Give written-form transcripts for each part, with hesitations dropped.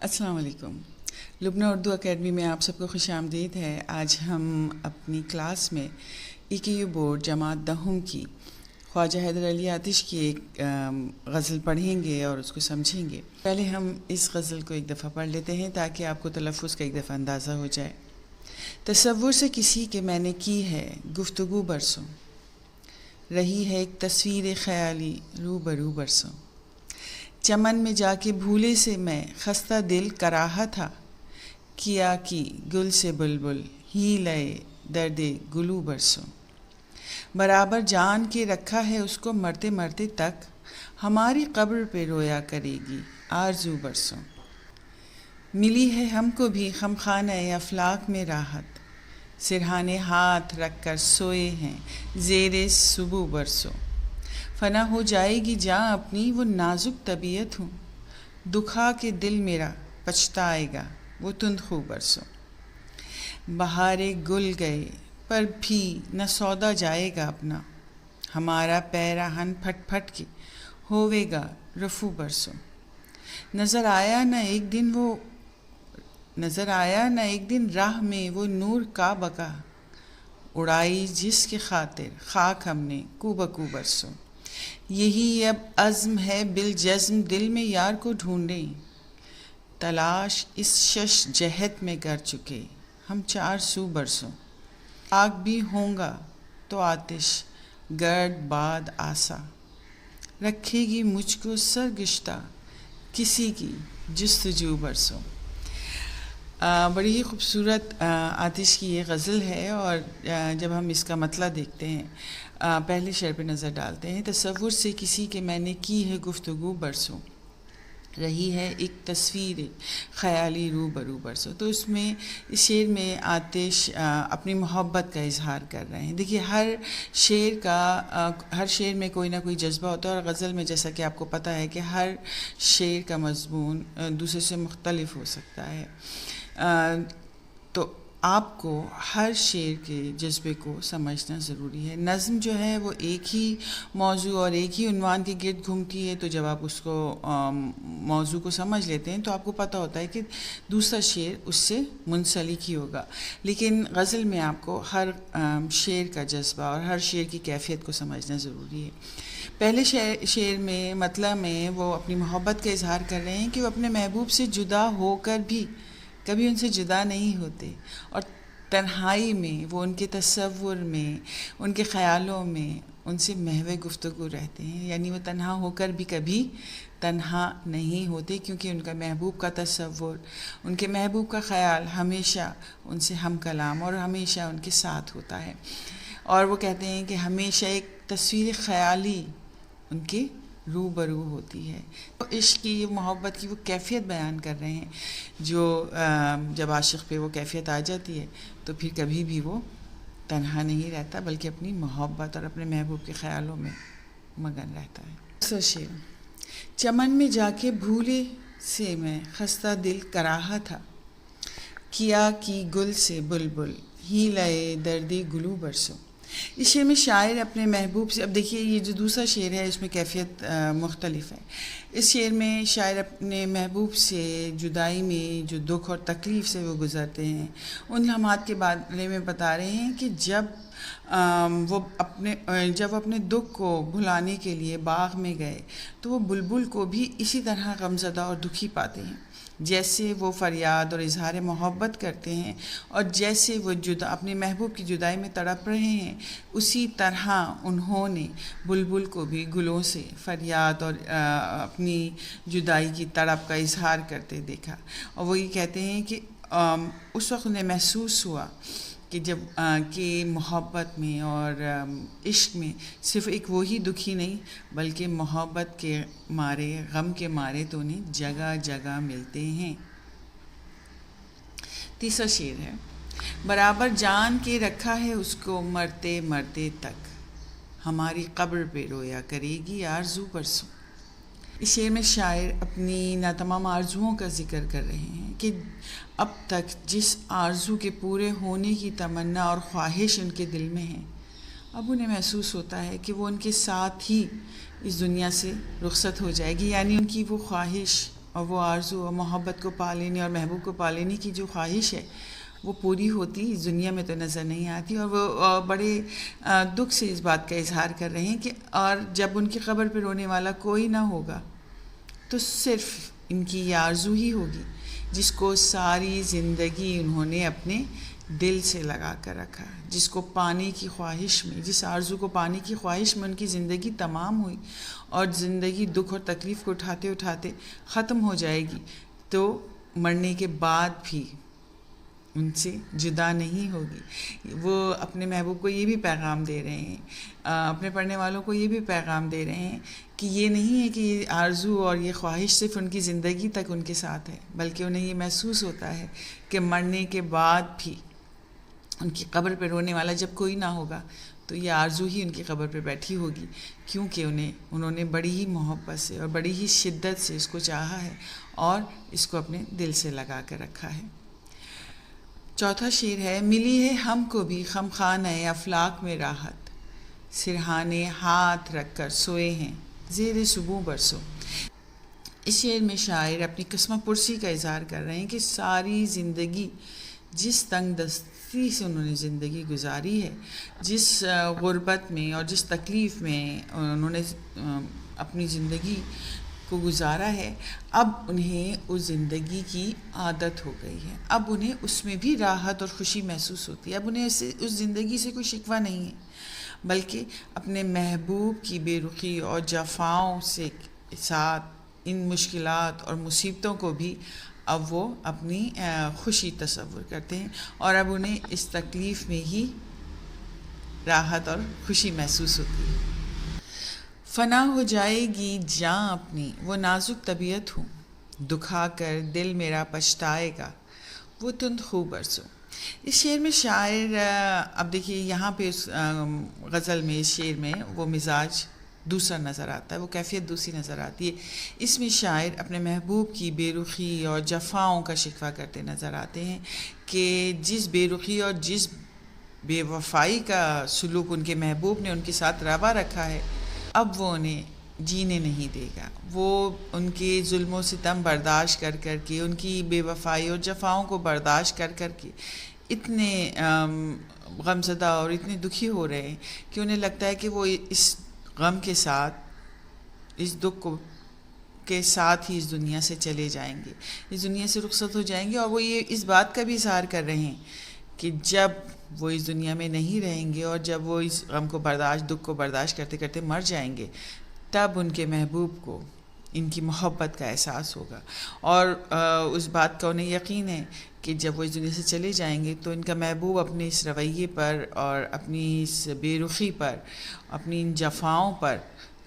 السلام علیکم۔ لبنہ اردو اکیڈمی میں آپ سب کو خوش آمدید ہے۔ آج ہم اپنی کلاس میں EKU بورڈ جماعت دہم کی خواجہ حیدر علی آتش کی ایک غزل پڑھیں گے اور اس کو سمجھیں گے۔ پہلے ہم اس غزل کو ایک دفعہ پڑھ لیتے ہیں تاکہ آپ کو تلفظ کا ایک دفعہ اندازہ ہو جائے۔ تصور سے کسی کے میں نے کی ہے گفتگو برسوں، رہی ہے ایک تصویر خیالی روبرو برسوں۔ چمن میں جا کے بھولے سے میں خستہ دل کراہا تھا، کیا کی گل سے بلبل ہی لئے درد گلو برسوں۔ برابر جان کے رکھا ہے اس کو مرتے مرتے تک، ہماری قبر پہ رویا کرے گی آرزو برسوں۔ ملی ہے ہم کو بھی خمخانہ افلاک میں راحت، سرہانے ہاتھ رکھ کر سوئے ہیں زیر صبح برسوں۔ فنا ہو جائے گی جاں اپنی وہ نازک طبیعت ہوں، دکھا کے دل میرا پچھتائے گا وہ تند خو برسوں۔ بہارے گل گئے پر بھی نہ سودا جائے گا اپنا، ہمارا پیراہن پھٹ پھٹ کے ہوئے گا رفو برسوں۔ نظر آیا نہ ایک دن راہ میں وہ نور کا بقا، اڑائی جس کے خاطر خاک ہم نے کو بکو برسوں۔ یہی اب عزم ہے بالجزم دل میں یار کو ڈھونڈیں، تلاش اس شش جہت میں کر چکے ہم 400 برسوں۔ آگ بھی ہوں گا تو آتش گرد باد آسا، رکھے گی مجھ کو سرگشتہ کسی کی جستجو برسوں۔ بڑی ہی خوبصورت آتش کی یہ غزل ہے، اور جب ہم اس کا مطلع دیکھتے ہیں پہلے شعر پہ نظر ڈالتے ہیں۔ تصور سے کسی کے میں نے کی ہے گفتگو برسوں، رہی ہے ایک تصویر خیالی روبرو برسوں۔ تو اس شعر میں آتش اپنی محبت کا اظہار کر رہے ہیں۔ دیکھیے ہر شعر میں کوئی نہ کوئی جذبہ ہوتا ہے، اور غزل میں جیسا کہ آپ کو پتہ ہے کہ ہر شعر کا مضمون دوسرے سے مختلف ہو سکتا ہے، تو آپ کو ہر شعر کے جذبے کو سمجھنا ضروری ہے۔ نظم جو ہے وہ ایک ہی موضوع اور ایک ہی عنوان کے گرد گھومتی ہے، تو جب آپ اس کو موضوع کو سمجھ لیتے ہیں تو آپ کو پتہ ہوتا ہے کہ دوسرا شعر اس سے منسلک ہی ہوگا۔ لیکن غزل میں آپ کو ہر شعر کا جذبہ اور ہر شعر کی کیفیت کو سمجھنا ضروری ہے۔ پہلے شعر میں مطلع میں وہ اپنی محبت کا اظہار کر رہے ہیں کہ وہ اپنے محبوب سے جدا ہو کر بھی کبھی ان سے جدا نہیں ہوتے، اور تنہائی میں وہ ان کے تصور میں، ان کے خیالوں میں ان سے محو گفتگو رہتے ہیں، یعنی وہ تنہا ہو کر بھی کبھی تنہا نہیں ہوتے، کیونکہ ان کا محبوب کا تصور، ان کے محبوب کا خیال ہمیشہ ان سے ہم کلام اور ہمیشہ ان کے ساتھ ہوتا ہے۔ اور وہ کہتے ہیں کہ ہمیشہ ایک تصویر خیالی ان کے روبرو ہوتی ہے۔ عشق کی محبت کی وہ کیفیت بیان کر رہے ہیں جو جب عاشق پہ وہ کیفیت آ جاتی ہے تو پھر کبھی بھی وہ تنہا نہیں رہتا، بلکہ اپنی محبت اور اپنے محبوب کے خیالوں میں مگن رہتا ہے۔ شعر: چمن میں جا کے بھولے سے میں خستہ دل کراہا تھا، کیا کی گل سے بلبل ہی لئے درد گلو برسوں۔ اس شعر میں شاعر اپنے محبوب سے، اب دیکھیے یہ جو دوسرا شعر ہے اس میں کیفیت مختلف ہے۔ اس شعر میں شاعر اپنے محبوب سے جدائی میں جو دکھ اور تکلیف سے وہ گزرتے ہیں ان لمحات کے بارے میں بتا رہے ہیں کہ جب وہ اپنے دکھ کو بھلانے کے لیے باغ میں گئے تو وہ بلبل کو بھی اسی طرح غمزدہ اور دکھی پاتے ہیں، جیسے وہ فریاد اور اظہار محبت کرتے ہیں، اور جیسے وہ اپنے محبوب کی جدائی میں تڑپ رہے ہیں اسی طرح انہوں نے بلبل کو بھی گلوں سے فریاد اور اپنی جدائی کی تڑپ کا اظہار کرتے دیکھا۔ اور وہ یہ کہتے ہیں کہ اس وقت انہیں محسوس ہوا کہ جب کہ محبت میں اور عشق میں صرف ایک وہی دکھی نہیں بلکہ محبت کے مارے، غم کے مارے تو انہیں جگہ جگہ ملتے ہیں۔ تیسرا شعر ہے: برابر جان کے رکھا ہے اس کو مرتے مرتے تک، ہماری قبر پہ رویا کرے گی آرزو برسوں۔ اس شعر میں شاعر اپنی ناتمام آرزوؤں کا ذکر کر رہے ہیں کہ اب تک جس آرزو کے پورے ہونے کی تمنا اور خواہش ان کے دل میں ہے، اب انہیں محسوس ہوتا ہے کہ وہ ان کے ساتھ ہی اس دنیا سے رخصت ہو جائے گی، یعنی ان کی وہ خواہش اور وہ آرزو اور محبت کو پا لینے اور محبوب کو پا لینے کی جو خواہش ہے وہ پوری ہوتی اس دنیا میں تو نظر نہیں آتی، اور وہ بڑے دکھ سے اس بات کا اظہار کر رہے ہیں کہ اور جب ان کی قبر پہ رونے والا کوئی نہ ہوگا تو صرف ان کی یہ آرزو ہی ہوگی جس کو ساری زندگی انہوں نے اپنے دل سے لگا کر رکھا، جس کو پانے کی خواہش میں، جس آرزو کو پانے کی خواہش میں ان کی زندگی تمام ہوئی، اور زندگی دکھ اور تکلیف کو اٹھاتے اٹھاتے ختم ہو جائے گی، تو مرنے کے بعد بھی ان سے جدا نہیں ہوگی۔ وہ اپنے محبوب کو یہ بھی پیغام دے رہے ہیں، اپنے پڑھنے والوں کو یہ بھی پیغام دے رہے ہیں کہ یہ نہیں ہے کہ یہ آرزو اور یہ خواہش صرف ان کی زندگی تک ان کے ساتھ ہے، بلکہ انہیں یہ محسوس ہوتا ہے کہ مرنے کے بعد بھی ان کی قبر پہ رونے والا جب کوئی نہ ہوگا تو یہ آرزو ہی ان کی قبر پہ بیٹھی ہوگی، کیونکہ انہوں نے بڑی ہی محبت سے اور بڑی ہی شدت سے اس کو چاہا ہے اور اس کو اپنے دل سے لگا کر رکھا ہے۔ چوتھا شعر ہے، ملی ہے ہم کو بھی خمخانہ افلاک میں راحت، سرہانے ہاتھ رکھ کر سوئے ہیں زیر صبح برسوں۔ اس شعر میں شاعر اپنی قسمت پرسی کا اظہار کر رہے ہیں کہ ساری زندگی جس تنگ دستی سے انہوں نے زندگی گزاری ہے، جس غربت میں اور جس تکلیف میں انہوں نے اپنی زندگی کو گزارا ہے، اب انہیں اس زندگی کی عادت ہو گئی ہے، اب انہیں اس میں بھی راحت اور خوشی محسوس ہوتی ہے، اب انہیں اس زندگی سے کوئی شکوہ نہیں ہے، بلکہ اپنے محبوب کی بے رخی اور جفاؤں سے ساتھ ان مشکلات اور مصیبتوں کو بھی اب وہ اپنی خوشی تصور کرتے ہیں، اور اب انہیں اس تکلیف میں ہی راحت اور خوشی محسوس ہوتی ہے۔ فنا ہو جائے گی جاں اپنی وہ نازک طبیعت ہوں، دکھا کر دل میرا پچھتائے گا وہ تند خو برسوں۔ اس شعر میں شاعر اب دیکھیے یہاں پہ اس غزل میں، اس شعر میں وہ مزاج دوسرا نظر آتا ہے، وہ کیفیت دوسری نظر آتی ہے۔ اس میں شاعر اپنے محبوب کی بے رخی اور جفاؤں کا شکوہ کرتے نظر آتے ہیں کہ جس بے رخی اور جس بے وفائی کا سلوک ان کے محبوب نے ان کے ساتھ روا رکھا ہے، اب وہ انہیں جینے نہیں دے گا۔ وہ ان کے ظلم و ستم برداشت کر کر کے، ان کی بے وفائی اور جفاؤں کو برداشت کر کر کے اتنے غمزدہ اور اتنے دکھی ہو رہے ہیں کہ انہیں لگتا ہے کہ وہ اس غم کے ساتھ، اس دکھ کے ساتھ ہی اس دنیا سے چلے جائیں گے، اس دنیا سے رخصت ہو جائیں گے، اور وہ یہ اس بات کا بھی اظہار کر رہے ہیں کہ جب وہ اس دنیا میں نہیں رہیں گے اور جب وہ اس غم کو برداشت، دکھ کو برداشت کرتے کرتے مر جائیں گے، تب ان کے محبوب کو ان کی محبت کا احساس ہوگا، اور اس بات کا انہیں یقین ہے کہ جب وہ اس دنیا سے چلے جائیں گے تو ان کا محبوب اپنے اس رویے پر اور اپنی اس بے رخی پر، اپنی ان جفاؤں پر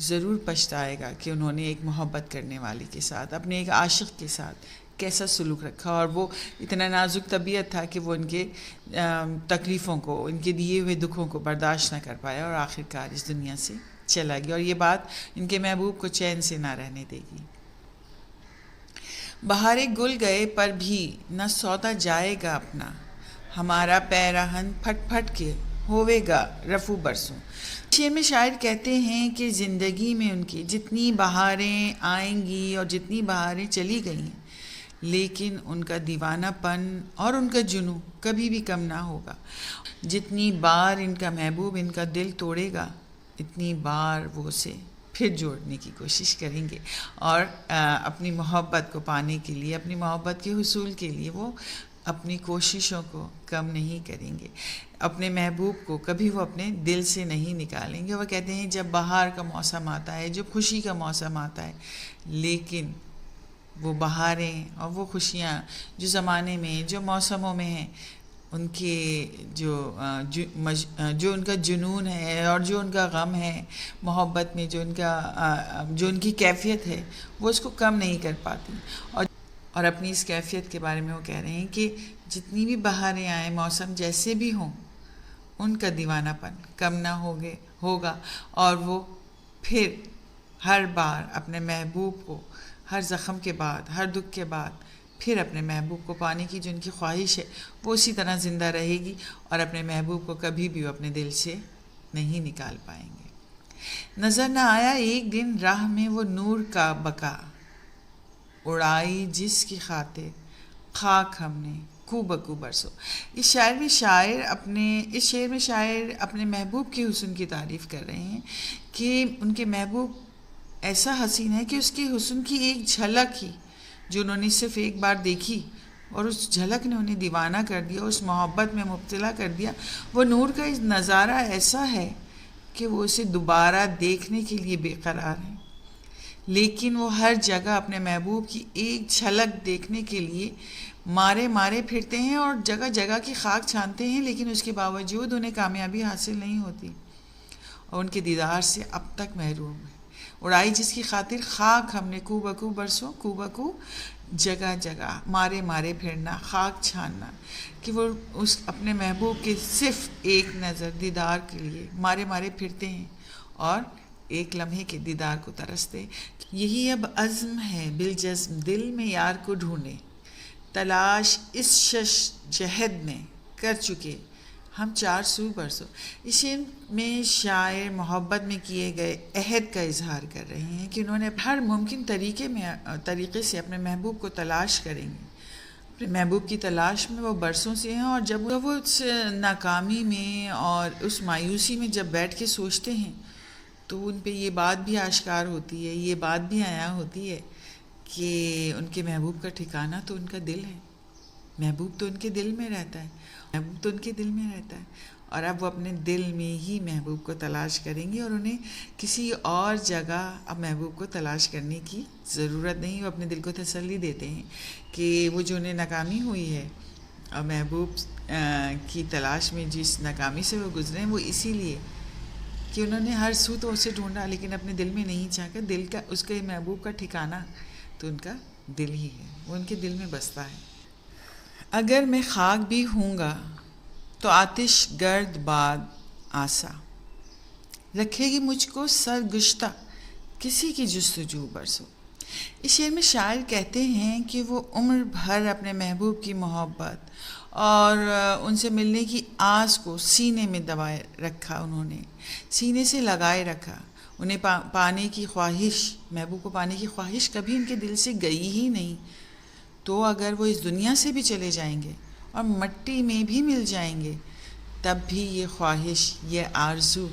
ضرور پچھتائے گا کہ انہوں نے ایک محبت کرنے والی کے ساتھ، اپنے ایک عاشق کے ساتھ کیسا سلوک رکھا، اور وہ اتنا نازک طبیعت تھا کہ وہ ان کے تکلیفوں کو، ان کے دیے ہوئے دکھوں کو برداشت نہ کر پایا اور آخرکار اس دنیا سے چلا گیا، اور یہ بات ان کے محبوب کو چین سے نہ رہنے دے گی۔ بہارے گل گئے پر بھی نہ سودا جائے گا اپنا، ہمارا پیراہن پھٹ پھٹ کے ہوئے گا رفو برسوں۔ شعر میں شاعر کہتے ہیں کہ زندگی میں ان کی جتنی بہاریں آئیں گی اور جتنی بہاریں چلی گئی ہیں، لیکن ان کا دیوانہ پن اور ان کا جنون کبھی بھی کم نہ ہوگا۔ جتنی بار ان کا محبوب ان کا دل توڑے گا، اتنی بار وہ اسے پھر جوڑنے کی کوشش کریں گے، اور اپنی محبت کو پانے کے لیے، اپنی محبت کے حصول کے لیے وہ اپنی کوششوں کو کم نہیں کریں گے، اپنے محبوب کو کبھی وہ اپنے دل سے نہیں نکالیں گے۔ وہ کہتے ہیں جب بہار کا موسم آتا ہے، جب خوشی کا موسم آتا ہے، لیکن وہ بہاریں اور وہ خوشیاں جو زمانے میں، جو موسموں میں ہیں، ان کے جو ان کا جنون ہے اور جو ان کا غم ہے محبت میں، جو ان کی کیفیت ہے، وہ اس کو کم نہیں کر پاتی، اور اپنی اس کیفیت کے بارے میں وہ کہہ رہے ہیں کہ جتنی بھی بہاریں آئیں، موسم جیسے بھی ہوں، ان کا دیوانہ پن کم نہ ہوگا، اور وہ پھر ہر بار اپنے محبوب کو، ہر زخم کے بعد، ہر دکھ کے بعد پھر اپنے محبوب کو پانے کی جو ان کی خواہش ہے وہ اسی طرح زندہ رہے گی، اور اپنے محبوب کو کبھی بھی وہ اپنے دل سے نہیں نکال پائیں گے۔ نظر نہ آیا ایک دن راہ میں وہ نور کا بقا، اڑائی جس کی خاطر خاک ہم نے کو بکو برسوں. اس شعر میں شاعر اپنے محبوب کے حسن کی تعریف کر رہے ہیں کہ ان کے محبوب ایسا حسین ہے کہ اس کے حسن کی ایک جھلک ہی جو انہوں نے صرف ایک بار دیکھی اور اس جھلک نے انہیں دیوانہ کر دیا، اس محبت میں مبتلا کر دیا. وہ نور کا نظارہ ایسا ہے کہ وہ اسے دوبارہ دیکھنے کے لیے بے قرار ہیں، لیکن وہ ہر جگہ اپنے محبوب کی ایک جھلک دیکھنے کے لیے مارے پھرتے ہیں اور جگہ جگہ کی خاک چھانتے ہیں، لیکن اس کے باوجود انہیں کامیابی حاصل نہیں ہوتی اور ان کے دیدار سے اب تک محروم ہیں. اڑائی جس کی خاطر خاک ہم نے کو بکو برسوں، کو بکو جگہ جگہ مارے پھرنا، خاک چھاننا، کہ وہ اس اپنے محبوب کے صرف ایک نظر دیدار کے لیے مارے پھرتے ہیں اور ایک لمحے کے دیدار کو ترستے. یہی اب عزم ہے بالجزم دل میں یار کو ڈھونڈے، تلاش اس شش جہد میں کر چکے ہم 400 برسوں. اس شعر میں شاعر محبت میں کیے گئے عہد کا اظہار کر رہے ہیں کہ انہوں نے ہر ممکن طریقے سے اپنے محبوب کو تلاش کریں گے. اپنے محبوب کی تلاش میں وہ برسوں سے ہیں، اور جب وہ اس ناکامی میں اور اس مایوسی میں جب بیٹھ کے سوچتے ہیں تو ان پہ یہ بات بھی آشکار ہوتی ہے، یہ بات بھی عیاں ہوتی ہے کہ ان کے محبوب کا ٹھکانہ تو ان کا دل ہے. محبوب تو ان کے دل میں رہتا ہے، اور اب وہ اپنے دل میں ہی محبوب کو تلاش کریں گے اور انہیں کسی اور جگہ اب محبوب کو تلاش کرنے کی ضرورت نہیں. وہ اپنے دل کو تسلی دیتے ہیں کہ وہ جو انہیں ناکامی ہوئی ہے اور محبوب کی تلاش میں جس ناکامی سے وہ گزرے ہیں، وہ اسی لیے کہ انہوں نے ہر سو تو اسے ڈھونڈا لیکن اپنے دل میں نہیں چاہا. دل کا اس کے محبوب کا ٹھکانہ تو ان کا دل ہی ہے، وہ ان کے دل میں بستا ہے. اگر میں خاک بھی ہوں گا تو آتش گرد باد آسا رکھے گی مجھ کو سرگشتہ کسی کی جستجو برسوں. اس شعر میں شاعر کہتے ہیں کہ وہ عمر بھر اپنے محبوب کی محبت اور ان سے ملنے کی آس کو سینے میں دبائے رکھا، انہوں نے سینے سے لگائے رکھا. انہیں پانے کی خواہش، محبوب کو پانے کی خواہش کبھی ان کے دل سے گئی ہی نہیں. تو اگر وہ اس دنیا سے بھی چلے جائیں گے اور مٹی میں بھی مل جائیں گے تب بھی یہ خواہش، یہ آرزو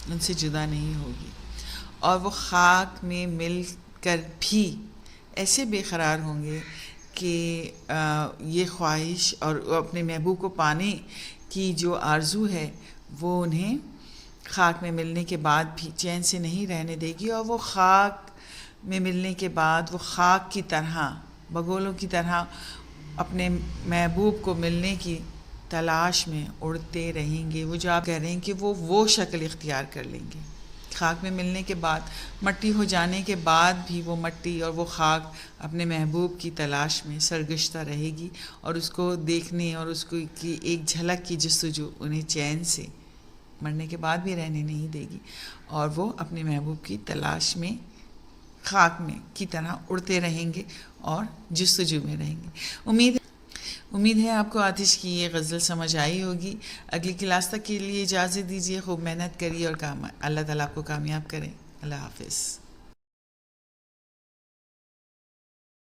ان سے جدا نہیں ہوگی، اور وہ خاک میں مل کر بھی ایسے بے قرار ہوں گے کہ یہ خواہش اور اپنے محبوب کو پانے کی جو آرزو ہے وہ انہیں خاک میں ملنے کے بعد بھی چین سے نہیں رہنے دے گی. اور وہ خاک میں ملنے کے بعد وہ خاک کی طرح، بگولوں کی طرح اپنے محبوب کو ملنے کی تلاش میں اڑتے رہیں گے. وہ جو آپ کہہ رہے ہیں کہ وہ شکل اختیار کر لیں گے خاک میں ملنے کے بعد، مٹی ہو جانے کے بعد بھی وہ مٹی اور وہ خاک اپنے محبوب کی تلاش میں سرگشتہ رہے گی اور اس کو دیکھنے اور اس کو کی ایک جھلک کی جستجو انہیں چین سے مرنے کے بعد بھی رہنے نہیں دے گی، اور وہ اپنے محبوب کی تلاش میں خاک میں کی طرح اڑتے رہیں گے اور جستجو میں رہیں گے. امید ہے آپ کو آتش کی یہ غزل سمجھ آئی ہوگی. اگلی کلاس تک کے لیے اجازت دیجیے. خوب محنت کریے اور اللہ تعالیٰ آپ کو کامیاب کریں. اللہ حافظ.